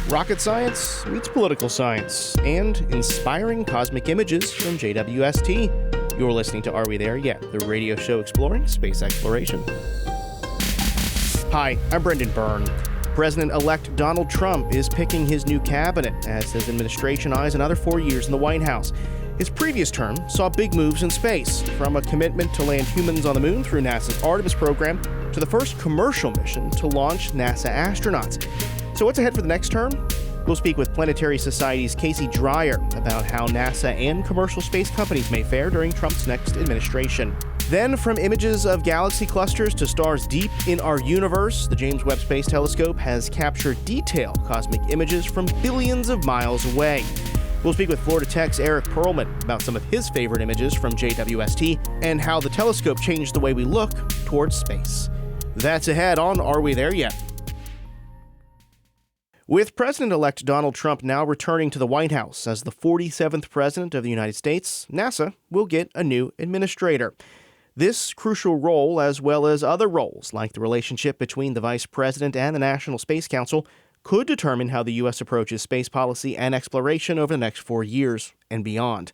Rocket science meets political science, and inspiring cosmic images from JWST. You're listening to Are We There Yet?, the radio show exploring space exploration. Hi, I'm Brendan Byrne. President-elect Donald Trump is picking his new cabinet as his administration eyes another 4 years in the White House. His previous term saw big moves in space, from a commitment to land humans on the moon through NASA's Artemis program to the first commercial mission to launch NASA astronauts. So what's ahead for the next term? We'll speak with Planetary Society's Casey Dreyer about how NASA and commercial space companies may fare during Trump's next administration. Then, from images of galaxy clusters to stars deep in our universe, the James Webb Space Telescope has captured detailed cosmic images from billions of miles away. We'll speak with Florida Tech's Eric Perlman about some of his favorite images from JWST and how the telescope changed the way we look towards space. That's ahead on Are We There Yet? With President-elect Donald Trump now returning to the White House as the 47th President of the United States, NASA will get a new administrator. This crucial role, as well as other roles like the relationship between the Vice President and the National Space Council, could determine how the U.S. approaches space policy and exploration over the next 4 years and beyond.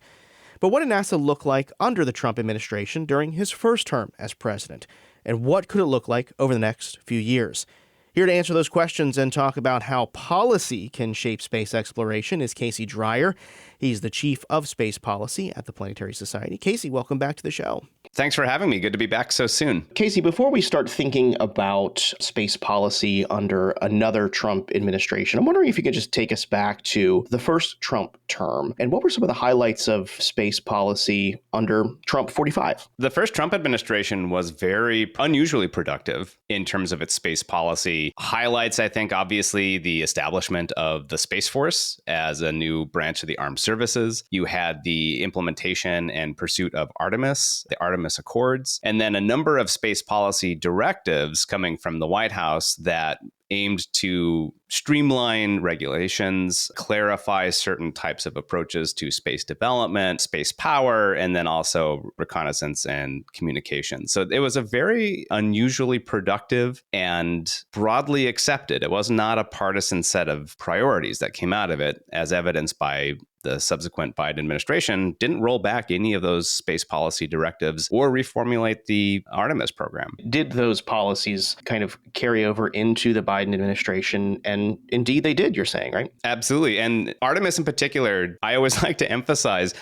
But what did NASA look like under the Trump administration during his first term as president? And what could it look like over the next few years? Here to answer those questions and talk about how policy can shape space exploration is Casey Dreyer. He's the Chief of Space Policy at the Planetary Society. Casey, welcome back to the show. Thanks for having me. Good to be back so soon. Casey, before we start thinking about space policy under another Trump administration, I'm wondering if you could just take us back to the first Trump term. And what were some of the highlights of space policy under Trump 45? The first Trump administration was very unusually productive in terms of its space policy. Highlights, I think, obviously, the establishment of the Space Force as a new branch of the armed services. You had the implementation and pursuit of Artemis, the Artemis Accords, and then a number of space policy directives coming from the White House that aimed to streamline regulations, clarify certain types of approaches to space development, space power, and then also reconnaissance and communication. So it was a very unusually productive and broadly accepted. It was not a partisan set of priorities that came out of it, as evidenced by the subsequent Biden administration didn't roll back any of those space policy directives or reformulate the Artemis program. Did those policies kind of carry over into the Biden administration? And indeed they did, you're saying, right? Absolutely. And Artemis in particular, I always like to emphasize,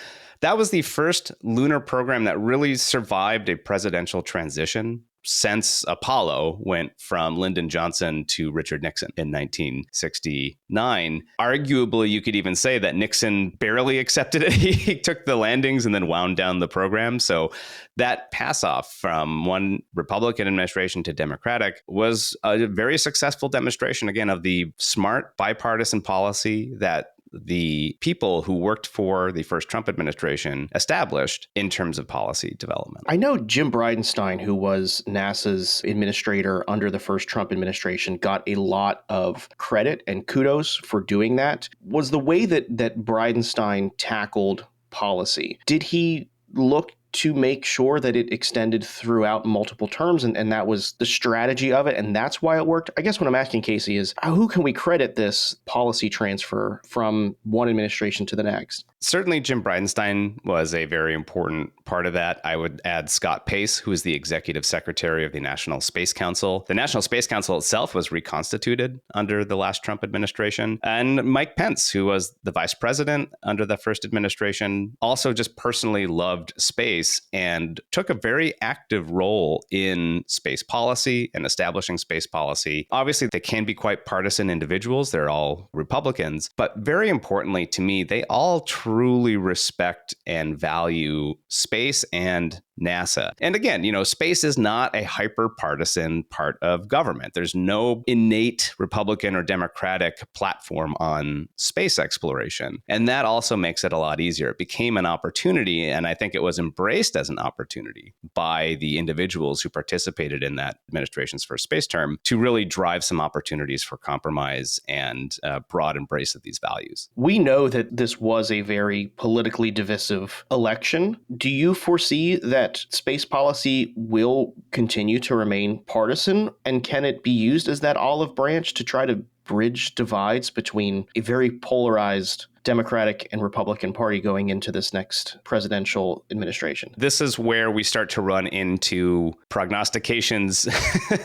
that was the first lunar program that really survived a presidential transition since Apollo went from Lyndon Johnson to Richard Nixon in 1969. Arguably, you could even say that Nixon barely accepted it. He took the landings and then wound down the program. So that pass off from one Republican administration to Democratic was a very successful demonstration, again, of the smart bipartisan policy that the people who worked for the first Trump administration established in terms of policy development. I know Jim Bridenstine, who was NASA's administrator under the first Trump administration, got a lot of credit and kudos for doing that. Was the way that Bridenstine tackled policy, did he look to make sure that it extended throughout multiple terms, and that was the strategy of it, and that's why it worked? I guess what I'm asking, Casey, is who can we credit this policy transfer from one administration to the next? Certainly, Jim Bridenstine was a very important part of that. I would add Scott Pace, who is the executive secretary of the National Space Council. The National Space Council itself was reconstituted under the last Trump administration. And Mike Pence, who was the vice president under the first administration, also just personally loved space and took a very active role in space policy and establishing space policy. Obviously, they can be quite partisan individuals. They're all Republicans. But very importantly to me, they all truly respect and value space and NASA. And again, space is not a hyper-partisan part of government. There's no innate Republican or Democratic platform on space exploration. And that also makes it a lot easier. It became an opportunity, and I think it was embraced as an opportunity by the individuals who participated in that administration's first space term to really drive some opportunities for compromise and broad embrace of these values. We know that this was a very politically divisive election. Do you foresee that space policy will continue to remain partisan? And can it be used as that olive branch to try to bridge divides between a very polarized Democratic and Republican Party going into this next presidential administration? This is where we start to run into prognostications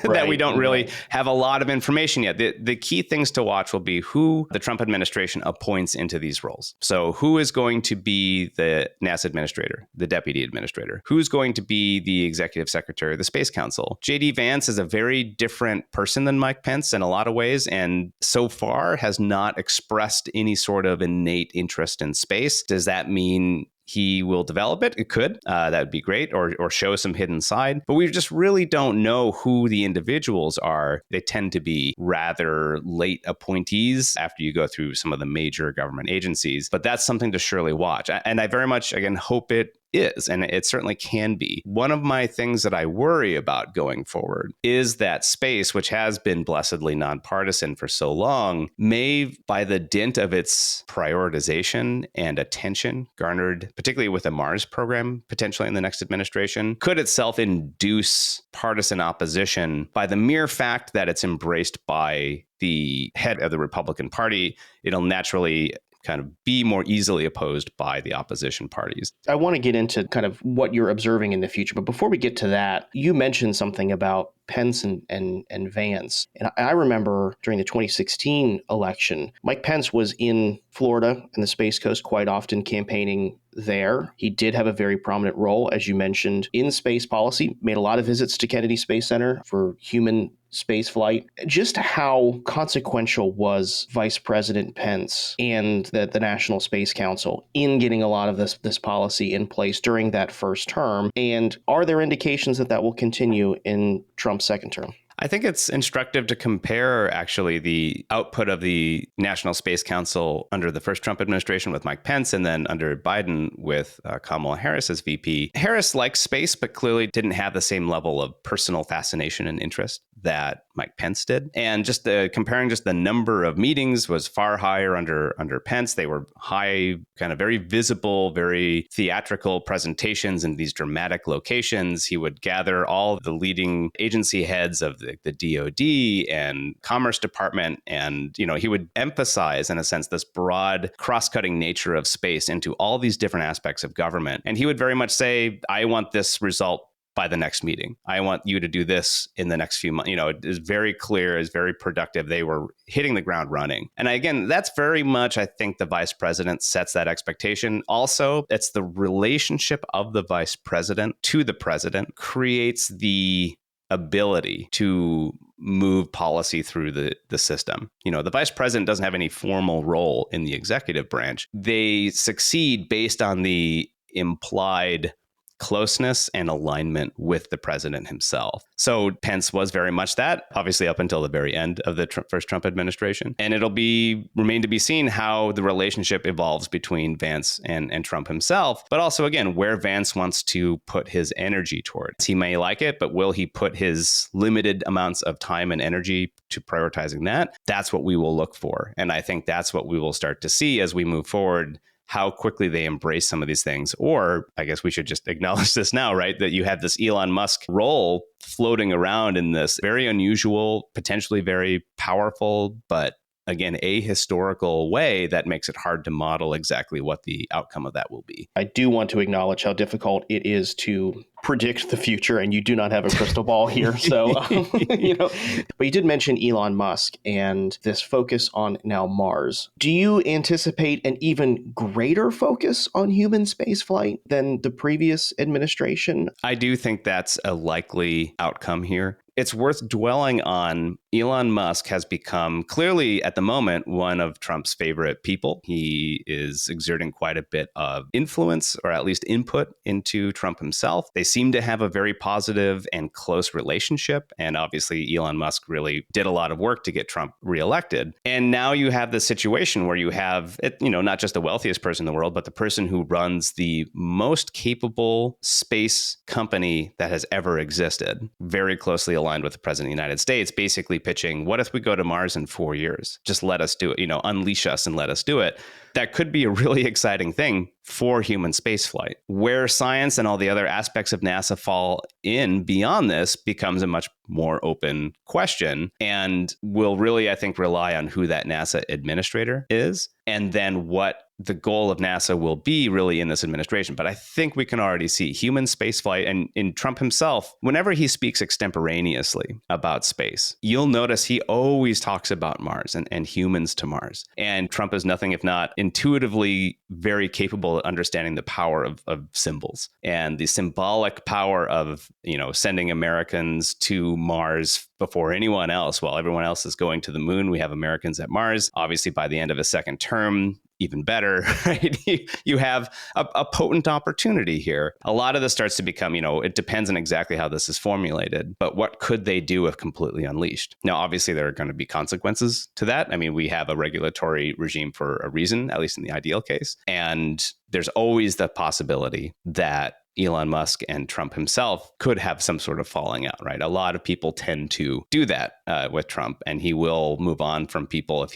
that we don't really have a lot of information yet. The key things to watch will be who the Trump administration appoints into these roles. So who is going to be the NASA administrator, the deputy administrator? Who's going to be the executive secretary of the Space Council? J.D. Vance is a very different person than Mike Pence in a lot of ways, and so far has not expressed any sort of innate interest in space. Does that mean he will develop it? It could. That would be great, or show some hidden side. But we just really don't know who the individuals are. They tend to be rather late appointees after you go through some of the major government agencies. But that's something to surely watch. And I very much, again, hope it is, and it certainly can be. One of my things that I worry about going forward is that space, which has been blessedly nonpartisan for so long, may, by the dint of its prioritization and attention garnered, particularly with the Mars program, potentially in the next administration, could itself induce partisan opposition by the mere fact that it's embraced by the head of the Republican Party. It'll naturally kind of be more easily opposed by the opposition parties. I want to get into kind of what you're observing in the future. But before we get to that, you mentioned something about Pence and Vance. And I remember during the 2016 election, Mike Pence was in Florida and the Space Coast quite often campaigning there. He did have a very prominent role, as you mentioned, in space policy, made a lot of visits to Kennedy Space Center for human space flight. Just how consequential was Vice President Pence and the National Space Council in getting a lot of this policy in place during that first term? And are there indications that that will continue in Trump's second term? I think it's instructive to compare, actually, the output of the National Space Council under the first Trump administration with Mike Pence and then under Biden with Kamala Harris as VP. Harris likes space, but clearly didn't have the same level of personal fascination and interest that Mike Pence did. And just comparing just the number of meetings was far higher under Pence. They were high, kind of very visible, very theatrical presentations in these dramatic locations. He would gather all the leading agency heads of the DOD and Commerce Department. And, he would emphasize, in a sense, this broad cross-cutting nature of space into all these different aspects of government. And he would very much say, I want this result by the next meeting. I want you to do this in the next few months. It is very clear, is very productive. They were hitting the ground running. And again, that's very much, I think, the vice president sets that expectation. Also, it's the relationship of the vice president to the president creates the ability to move policy through the system. The vice president doesn't have any formal role in the executive branch. They succeed based on the implied closeness and alignment with the president himself. So Pence was very much that, obviously up until the very end of the first Trump administration. And it'll remain to be seen how the relationship evolves between Vance and Trump himself, but also, again, where Vance wants to put his energy towards. He may like it, but will he put his limited amounts of time and energy to prioritizing that? That's what we will look for. And I think that's what we will start to see as we move forward, how quickly they embrace some of these things. Or I guess we should just acknowledge this now, right? That you have this Elon Musk role floating around in this very unusual, potentially very powerful, but again, ahistorical way that makes it hard to model exactly what the outcome of that will be. I do want to acknowledge how difficult it is to predict the future, and you do not have a crystal ball here. So, but you did mention Elon Musk and this focus on now Mars. Do you anticipate an even greater focus on human spaceflight than the previous administration? I do think that's a likely outcome here. It's worth dwelling on. Elon Musk has become clearly at the moment one of Trump's favorite people. He is exerting quite a bit of influence, or at least input, into Trump himself. They seem to have a very positive and close relationship. And obviously, Elon Musk really did a lot of work to get Trump reelected. And now you have this situation where you have, not just the wealthiest person in the world, but the person who runs the most capable space company that has ever existed, very closely aligned with the president of the United States, basically pitching, what if we go to Mars in 4 years? Just let us do it, unleash us and let us do it. That could be a really exciting thing. for human spaceflight. Where science and all the other aspects of NASA fall in beyond this becomes a much more open question, and will really, I think, rely on who that NASA administrator is, and then what the goal of NASA will be really in this administration. But I think we can already see human spaceflight, and in Trump himself, whenever he speaks extemporaneously about space, you'll notice he always talks about Mars and humans to Mars. And Trump is nothing if not intuitively very capable of understanding the power of symbols and the symbolic power of, sending Americans to Mars before anyone else. While everyone else is going to the moon, we have Americans at Mars. Obviously, by the end of his second term, even better, right? You have a potent opportunity here. A lot of this starts to become, it depends on exactly how this is formulated, but what could they do if completely unleashed? Now, obviously, there are going to be consequences to that. I mean, we have a regulatory regime for a reason, at least in the ideal case. And there's always the possibility that Elon Musk and Trump himself could have some sort of falling out, right? A lot of people tend to do that with Trump, and he will move on from people if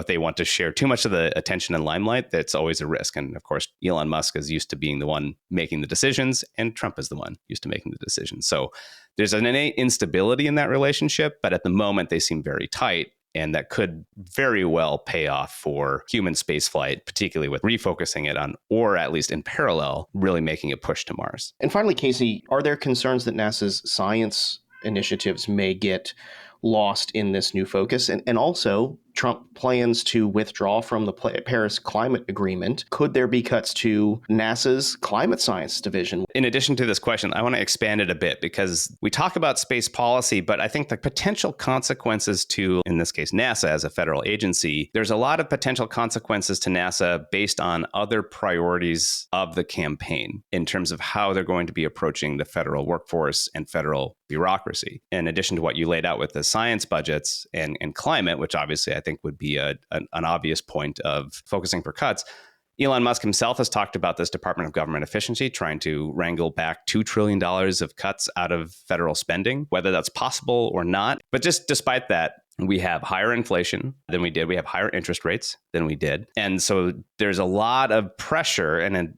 they want to share too much of the attention and limelight. That's always a risk. And of course, Elon Musk is used to being the one making the decisions, and Trump is the one used to making the decisions. So there's an innate instability in that relationship, but at the moment they seem very tight. And that could very well pay off for human spaceflight, particularly with refocusing it on, or at least in parallel, really making a push to Mars. And finally, Casey, are there concerns that NASA's science initiatives may get lost in this new focus? And also, Trump plans to withdraw from the Paris Climate Agreement. Could there be cuts to NASA's climate science division? In addition to this question, I want to expand it a bit, because we talk about space policy, but I think the potential consequences to, in this case, NASA as a federal agency, there's a lot of potential consequences to NASA based on other priorities of the campaign in terms of how they're going to be approaching the federal workforce and federal bureaucracy. In addition to what you laid out with the science budgets and climate, which obviously I think would be an obvious point of focusing for cuts, Elon Musk himself has talked about this Department of Government Efficiency, trying to wrangle back $2 trillion of cuts out of federal spending, whether that's possible or not. But just despite that, we have higher inflation than we did. We have higher interest rates than we did. And so there's a lot of pressure. And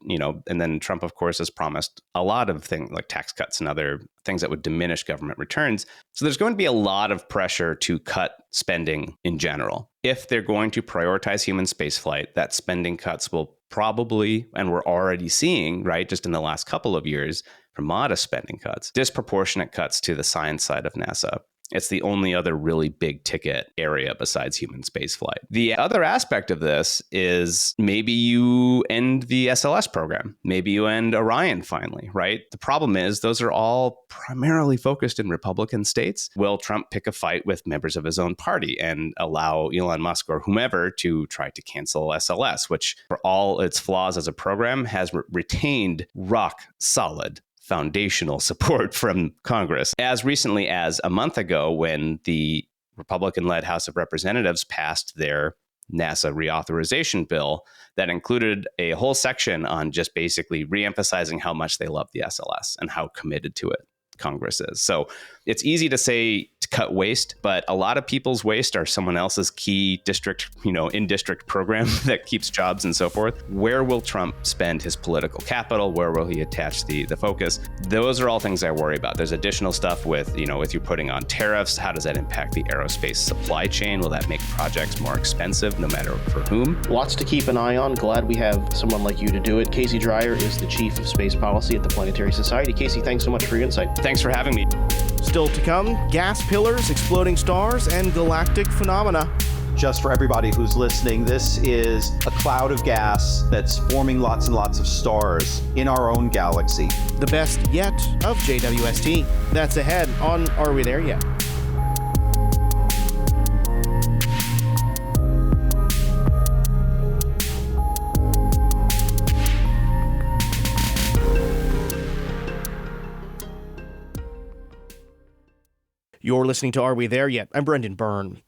then Trump, of course, has promised a lot of things like tax cuts and other things that would diminish government returns. So there's going to be a lot of pressure to cut spending in general. If they're going to prioritize human spaceflight, that spending cuts will probably, and we're already seeing, right, just in the last couple of years, for modest spending cuts, disproportionate cuts to the science side of NASA. It's the only other really big ticket area besides human spaceflight. The other aspect of this is maybe you end the SLS program. Maybe you end Orion finally, right? The problem is those are all primarily focused in Republican states. Will Trump pick a fight with members of his own party and allow Elon Musk or whomever to try to cancel SLS, which for all its flaws as a program has retained rock solid foundational support from Congress. As recently as a month ago, when the Republican-led House of Representatives passed their NASA reauthorization bill that included a whole section on just basically reemphasizing how much they love the SLS and how committed to it Congress is. So it's easy to say to cut waste, but a lot of people's waste are someone else's key district, in-district program that keeps jobs and so forth. Where will Trump spend his political capital? Where will he attach the focus? Those are all things I worry about. There's additional stuff with, if you're putting on tariffs, how does that impact the aerospace supply chain? Will that make projects more expensive, no matter for whom? Lots to keep an eye on. Glad we have someone like you to do it. Casey Dreyer is the Chief of Space Policy at the Planetary Society. Casey, thanks so much for your insight. Thanks for having me. Still to come, gas pillars, exploding stars, and galactic phenomena. Just for everybody who's listening, this is a cloud of gas that's forming lots and lots of stars in our own galaxy. The best yet of JWST. That's ahead on Are We There Yet? You're listening to Are We There Yet? I'm Brendan Byrne.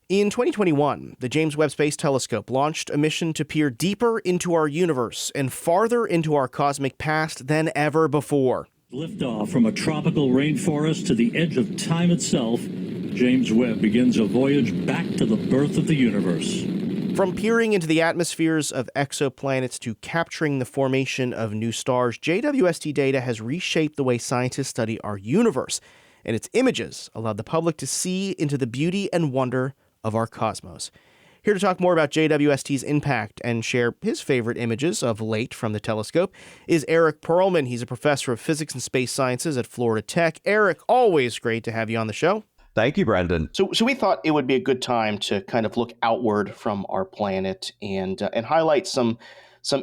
In 2021, the James Webb Space Telescope launched a mission to peer deeper into our universe and farther into our cosmic past than ever before. Liftoff from a tropical rainforest to the edge of time itself, James Webb begins a voyage back to the birth of the universe. From peering into the atmospheres of exoplanets to capturing the formation of new stars, JWST data has reshaped the way scientists study our universe, and its images allowed the public to see into the beauty and wonder of our cosmos. Here to talk more about JWST's impact and share his favorite images of late from the telescope is Eric Perlman. He's a professor of physics and space sciences at Florida Tech. Eric, always great to have you on the show. Thank you, Brendan. So we thought it would be a good time to kind of look outward from our planet and highlight some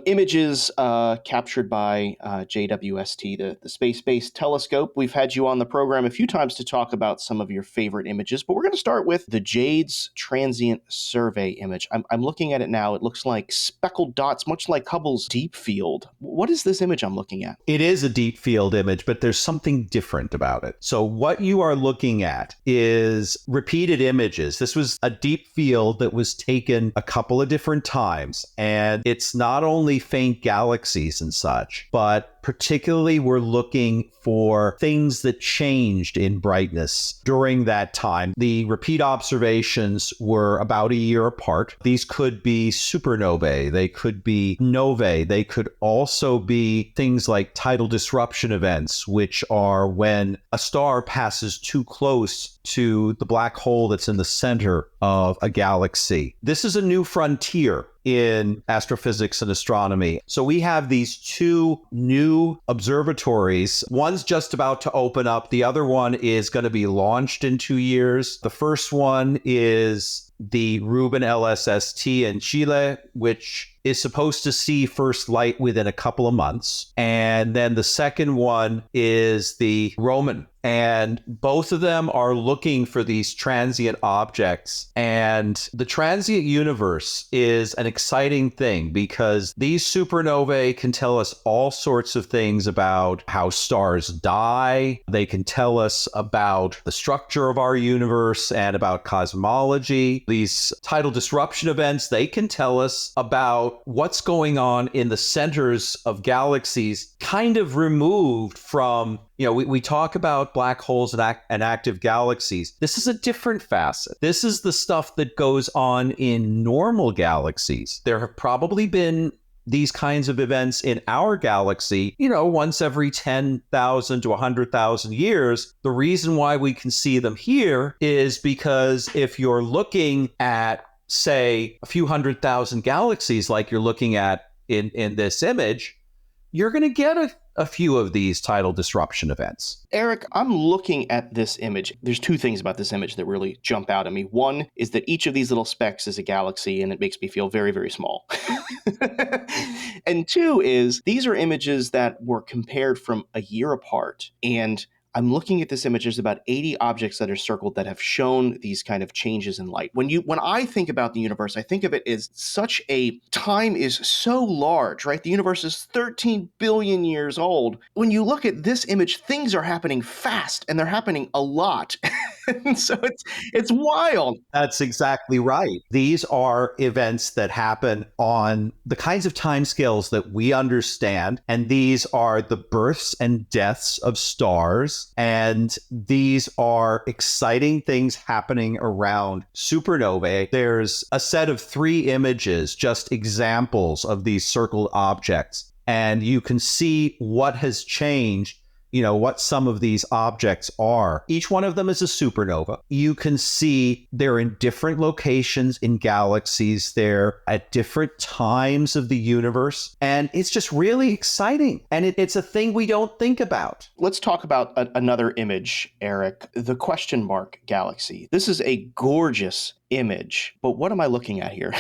images captured by JWST, the space-based telescope. We've had you on the program a few times to talk about some of your favorite images, but we're going to start with the JADES Transient Survey image. I'm looking at it now. It looks like speckled dots, much like Hubble's deep field. What is this image I'm looking at? It is a deep field image, but there's something different about it. So what you are looking at is repeated images. This was a deep field that was taken a couple of different times, and it's not only faint galaxies and such, but particularly we're looking for things that changed in brightness during that time. The repeat observations were about a year apart. These could be supernovae, they could be novae, they could also be things like tidal disruption events, which are when a star passes too close to the black hole that's in the center of a galaxy. This is a new frontier in astrophysics and astronomy. So we have these two new observatories. One's just about to open up. The other one is going to be launched in 2 years. The first one is the Rubin LSST in Chile, which is supposed to see first light within a couple of months. And then the second one is the Roman. And both of them are looking for these transient objects. And the transient universe is an exciting thing because these supernovae can tell us all sorts of things about how stars die. They can tell us about the structure of our universe and about cosmology. These tidal disruption events, they can tell us about what's going on in the centers of galaxies, kind of removed from, we talk about black holes and active galaxies. This is a different facet. This is the stuff that goes on in normal galaxies. There have probably been these kinds of events in our galaxy, once every 10,000 to 100,000 years. The reason why we can see them here is because if you're looking at, say, a few 100,000 galaxies like you're looking at in this image, you're going to get a few of these tidal disruption events. Eric, I'm looking at this image. There's two things about this image that really jump out at me. One is that each of these little specks is a galaxy, and it makes me feel very, very small. And two is these are images that were compared from a year apart. And I'm looking at this image. There's about 80 objects that are circled that have shown these kind of changes in light. When I think about the universe, I think of it as such a time is so large, right? The universe is 13 billion years old. When you look at this image, things are happening fast and they're happening a lot. And so it's wild. That's exactly right. These are events that happen on the kinds of timescales that we understand. And these are the births and deaths of stars. And these are exciting things happening around supernovae. There's a set of 3 images, just examples of these circled objects. And you can see what has changed, what some of these objects are. Each one of them is a supernova. You can see they're in different locations in galaxies. They're at different times of the universe. And it's just really exciting. And it's a thing we don't think about. Let's talk about another image, Eric, the question mark galaxy. This is a gorgeous image, but what am I looking at here?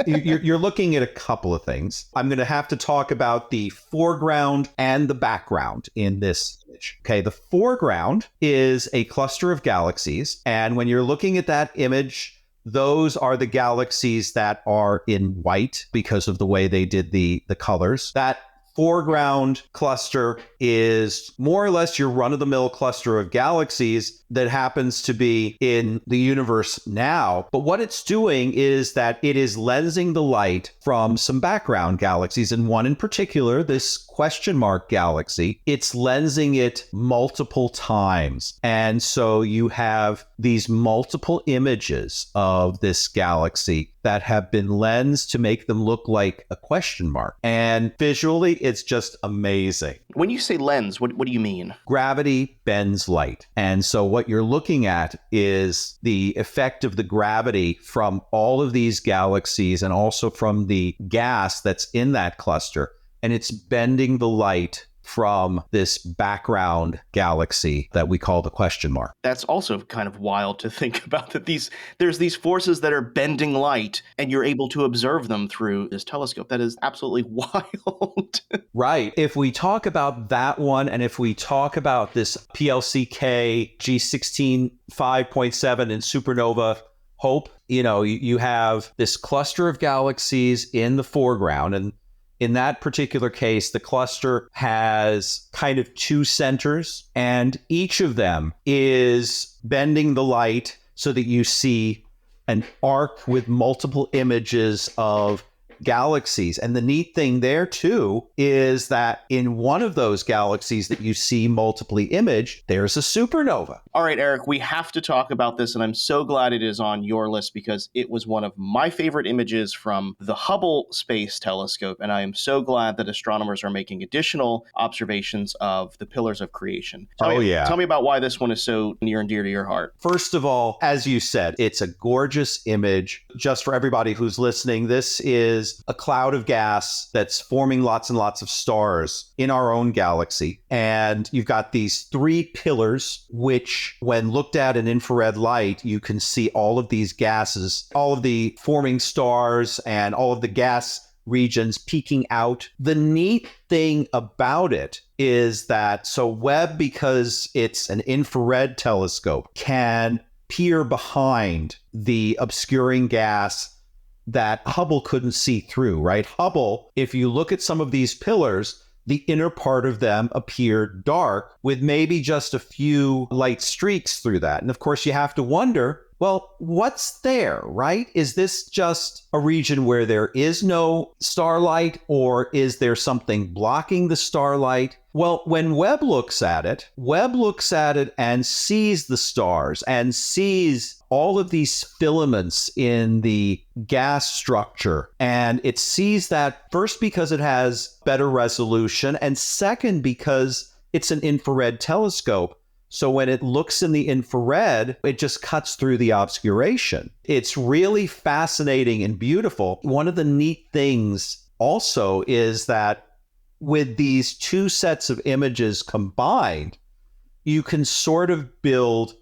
You're looking at a couple of things. I'm going to have to talk about the foreground and the background in this image. Okay, the foreground is a cluster of galaxies. And when you're looking at that image, those are the galaxies that are in white because of the way they did the colors. That foreground cluster is more or less your run-of-the-mill cluster of galaxies. that happens to be in the universe now. But what it's doing is that it is lensing the light from some background galaxies, and one in particular, this question mark galaxy. It's lensing it multiple times. And so you have these multiple images of this galaxy that have been lensed to make them look like a question mark. And visually, it's just amazing. When you say lens, what do you mean? Gravity bends light. And so what you're looking at is the effect of the gravity from all of these galaxies and also from the gas that's in that cluster. And it's bending the light from this background galaxy that we call the question mark. That's also kind of wild to think about, that there's these forces that are bending light and you're able to observe them through this telescope. That is absolutely wild. Right. If we talk about that one, and if we talk about this PLCK G16 5.7 and supernova Hope, you have this cluster of galaxies in the foreground, and in that particular case, the cluster has kind of two centers, and each of them is bending the light so that you see an arc with multiple images of galaxies. And the neat thing there too is that in one of those galaxies that you see multiply imaged, there's a supernova. All right, Eric, we have to talk about this, and I'm so glad it is on your list because it was one of my favorite images from the Hubble Space Telescope, and I am so glad that astronomers are making additional observations of the pillars of creation. Tell me about why this one is so near and dear to your heart. First of all, as you said, it's a gorgeous image. Just for everybody who's listening, this is a cloud of gas that's forming lots and lots of stars in our own galaxy. And you've got these three pillars, which when looked at in infrared light, you can see all of these gases, all of the forming stars and all of the gas regions peeking out. The neat thing about it is that, so Webb, because it's an infrared telescope, can peer behind the obscuring gas that Hubble couldn't see through, right? Hubble, if you look at some of these pillars, the inner part of them appeared dark with maybe just a few light streaks through that. And of course, you have to wonder, well, what's there, right? Is this just a region where there is no starlight, or is there something blocking the starlight? Well, when Webb looks at it and sees the stars and sees all of these filaments in the gas structure. And it sees that first because it has better resolution, and second because it's an infrared telescope. So when it looks in the infrared, it just cuts through the obscuration. It's really fascinating and beautiful. One of the neat things also is that with these two sets of images combined, you can sort of build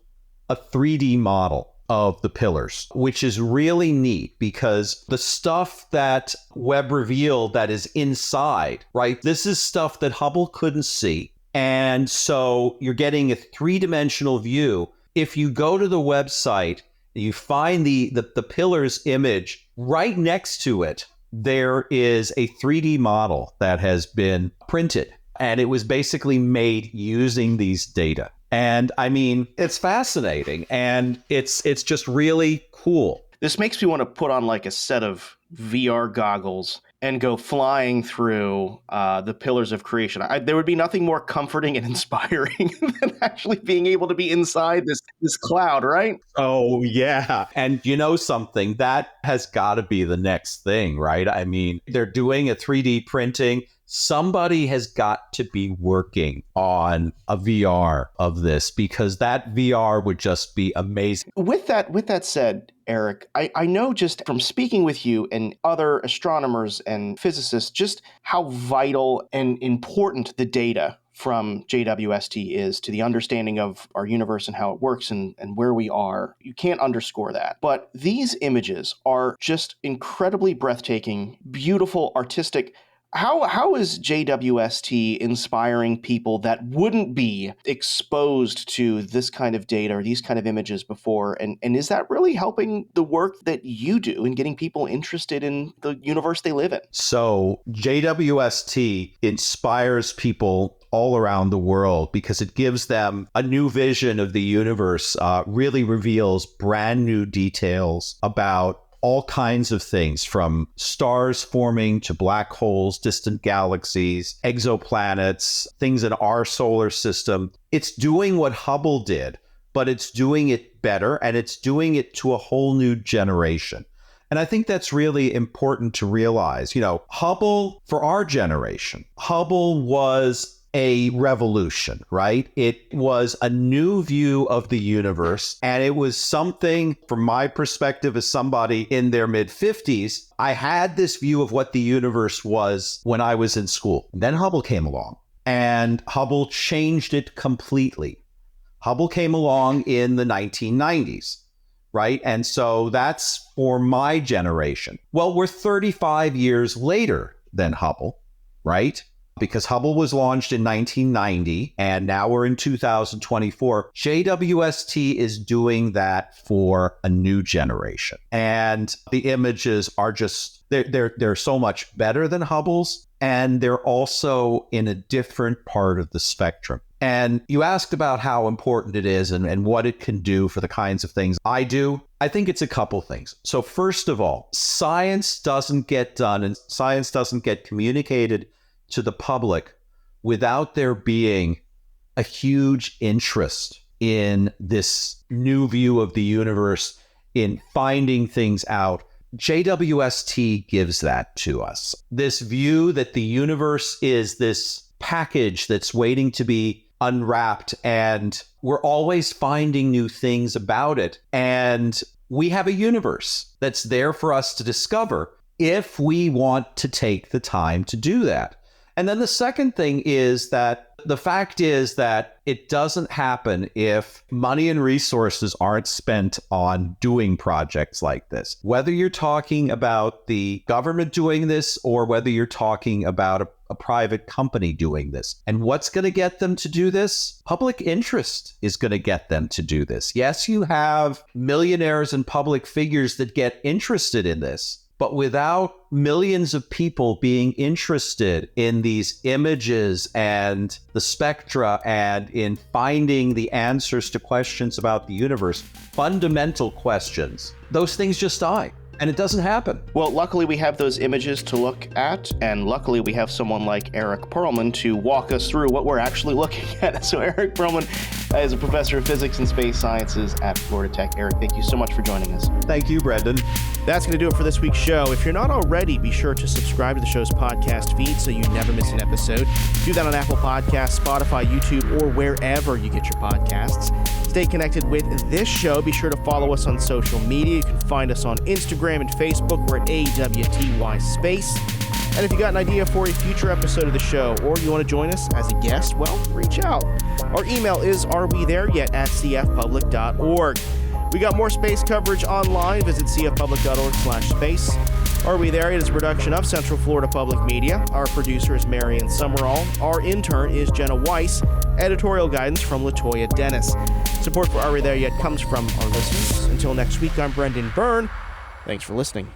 a 3D model of the pillars, which is really neat because the stuff that Webb revealed that is inside, right? This is stuff that Hubble couldn't see. And so you're getting a three-dimensional view. If you go to the website, you find the pillars image right next to it, there is a 3D model that has been printed, and it was basically made using these data. And I mean, it's fascinating, and it's just really cool. This makes me want to put on like a set of VR goggles and go flying through the pillars of creation. There would be nothing more comforting and inspiring than actually being able to be inside this cloud, right? Oh, yeah. And you know something, that has got to be the next thing, right? I mean, they're doing a 3D printing. Somebody has got to be working on a VR of this, because that VR would just be amazing. With that said, Eric, I know just from speaking with you and other astronomers and physicists just how vital and important the data from JWST is to the understanding of our universe and how it works and where we are. You can't underscore that. But these images are just incredibly breathtaking, beautiful, artistic. How is JWST inspiring people that wouldn't be exposed to this kind of data or these kind of images before? And is that really helping the work that you do in getting people interested in the universe they live in? So JWST inspires people all around the world because it gives them a new vision of the universe, really reveals brand new details about all kinds of things, from stars forming to black holes, distant galaxies, exoplanets, things in our solar system. It's doing what Hubble did, but it's doing it better, and it's doing it to a whole new generation. And I think that's really important to realize. Hubble, for our generation, Hubble was a revolution, right? It was a new view of the universe. And it was something, from my perspective as somebody in their mid-50s, I had this view of what the universe was when I was in school. Then Hubble came along, and Hubble changed it completely. Hubble came along in the 1990s. Right? And so that's for my generation. Well, we're 35 years later than Hubble, right? Because Hubble was launched in 1990, and now we're in 2024. JWST is doing that for a new generation. And the images are just, they're so much better than Hubble's, and they're also in a different part of the spectrum. And you asked about how important it is and what it can do for the kinds of things I do. I think it's a couple things. So first of all, science doesn't get done and science doesn't get communicated to the public without there being a huge interest in this new view of the universe, in finding things out. JWST gives that to us. This view that the universe is this package that's waiting to be unwrapped, and we're always finding new things about it. And we have a universe that's there for us to discover if we want to take the time to do that. And then the second thing is that the fact is that it doesn't happen if money and resources aren't spent on doing projects like this. Whether you're talking about the government doing this or whether you're talking about a private company doing this. And what's going to get them to do this? Public interest is going to get them to do this. Yes, you have millionaires and public figures that get interested in this. But without millions of people being interested in these images and the spectra and in finding the answers to questions about the universe, fundamental questions, those things just die. And it doesn't happen. Well, luckily we have those images to look at, and luckily we have someone like Eric Perlman to walk us through what we're actually looking at. So Eric Perlman is a professor of physics and space sciences at Florida Tech. Eric, thank you so much for joining us. Thank you, Brendan. That's going to do it for this week's show. If you're not already, be sure to subscribe to the show's podcast feed so you never miss an episode. Do that on Apple Podcasts, Spotify, YouTube, or wherever you get your podcasts. Stay connected with this show. Be sure to follow us on social media. You can find us on Instagram and Facebook. We're at AWTY Space. And if you got an idea for a future episode of the show, or you want to join us as a guest, well, reach out. Our email is arewethereyet@cfpublic.org. We got more space coverage online. Visit cfpublic.org/space. Are We There Yet is a production of Central Florida Public Media. Our producer is Marion Summerall. Our intern is Jenna Weiss. Editorial guidance from Latoya Dennis. Support for Are We There Yet comes from our listeners. Until next week, I'm Brendan Byrne. Thanks for listening.